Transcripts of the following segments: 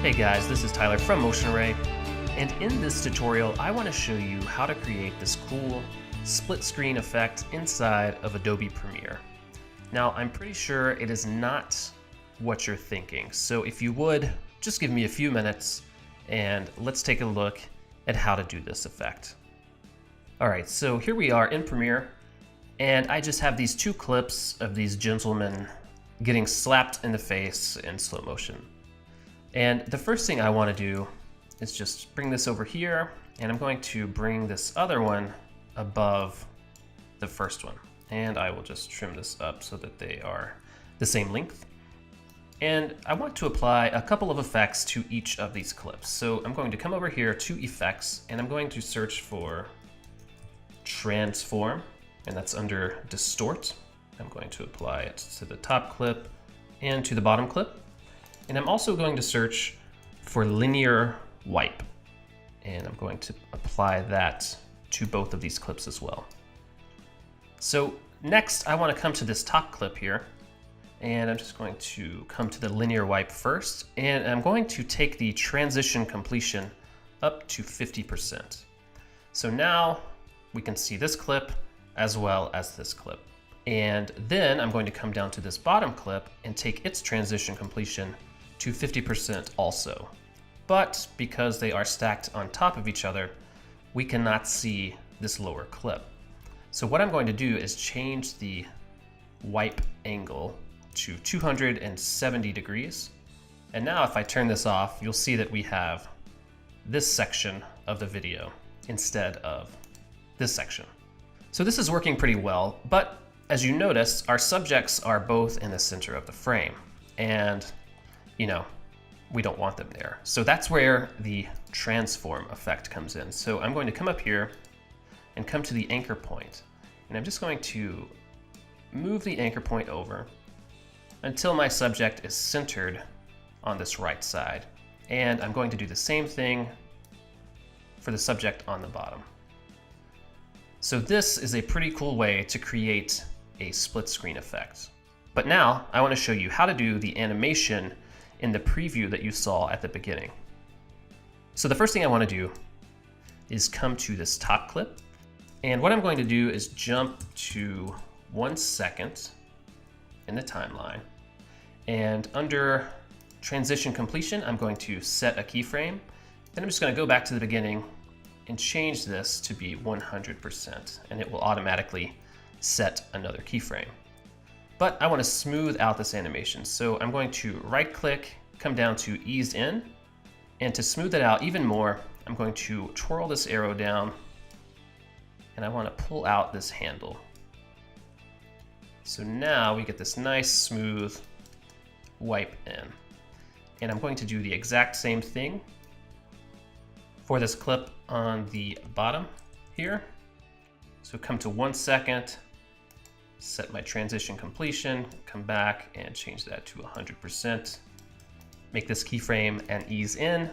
Hey guys, this is Tyler from Motion Array, and in this tutorial I want to show you how to create this cool split screen effect inside of Adobe Premiere. Now I'm pretty sure it is not what you're thinking, so if you would, just give me a few minutes and let's take a look at how to do this effect. Alright, so here we are in Premiere, and I just have these two clips of these gentlemen getting slapped in the face in slow motion. And the first thing I want to do is just bring this over here, and I'm going to bring this other one above the first one. And I will just trim this up so that they are the same length. And I want to apply a couple of effects to each of these clips. So I'm going to come over here to Effects, and I'm going to search for Transform, and that's under Distort. I'm going to apply it to the top clip and to the bottom clip. And I'm also going to search for Linear Wipe, and I'm going to apply that to both of these clips as well. So next I want to come to this top clip here, and I'm just going to come to the Linear Wipe first, and I'm going to take the transition completion up to 50%. So now we can see this clip as well as this clip. And then I'm going to come down to this bottom clip and take its transition completion to 50% also. But because they are stacked on top of each other, we cannot see this lower clip. So what I'm going to do is change the wipe angle to 270 degrees. And now if I turn this off, you'll see that we have this section of the video instead of this section. So this is working pretty well, but as you notice, our subjects are both in the center of the frame, and we don't want them there. So that's where the transform effect comes in. So I'm going to come up here and come to the anchor point, and I'm just going to move the anchor point over until my subject is centered on this right side. And I'm going to do the same thing for the subject on the bottom. So this is a pretty cool way to create a split screen effect. But now I want to show you how to do the animation in the preview that you saw at the beginning. So the first thing I want to do is come to this top clip, and what I'm going to do is jump to 1 second in the timeline, and under transition completion I'm going to set a keyframe. Then I'm just going to go back to the beginning and change this to be 100%, and it will automatically set another keyframe. But I want to smooth out this animation, so I'm going to right click, come down to Ease In, and to smooth it out even more, I'm going to twirl this arrow down, and I want to pull out this handle. So now we get this nice smooth wipe in. And I'm going to do the exact same thing for this clip on the bottom here. So come to 1 second, set my transition completion, come back and change that to 100%. Make this keyframe and ease in,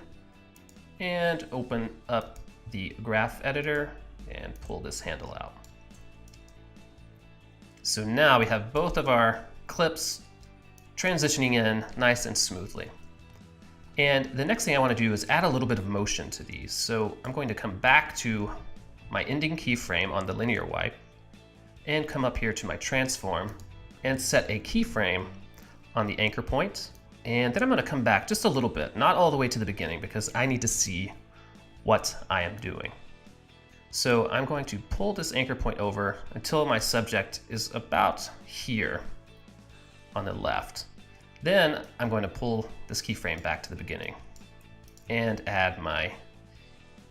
and open up the graph editor and pull this handle out. So now we have both of our clips transitioning in nice and smoothly. And the next thing I want to do is add a little bit of motion to these. So I'm going to come back to my ending keyframe on the linear wipe, and come up here to my transform and set a keyframe on the anchor point. And then I'm going to come back just a little bit, not all the way to the beginning, because I need to see what I am doing. So I'm going to pull this anchor point over until my subject is about here on the left. Then I'm going to pull this keyframe back to the beginning and add my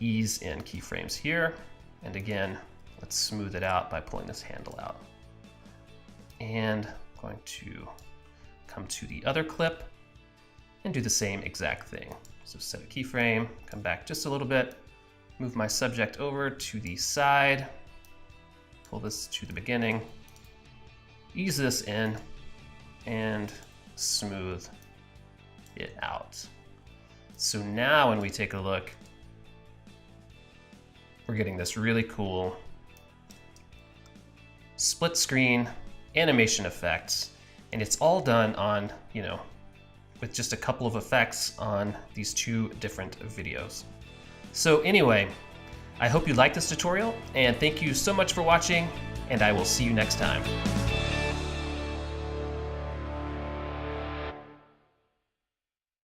ease in keyframes here. And again, let's smooth it out by pulling this handle out. And I'm going to come to the other clip and do the same exact thing. So set a keyframe, come back just a little bit, move my subject over to the side, pull this to the beginning, ease this in, and smooth it out. So now when we take a look, we're getting this really cool split screen animation effects, and it's all done on, with just a couple of effects on these two different videos. So anyway, I hope you liked this tutorial, and thank you so much for watching, and I will see you next time.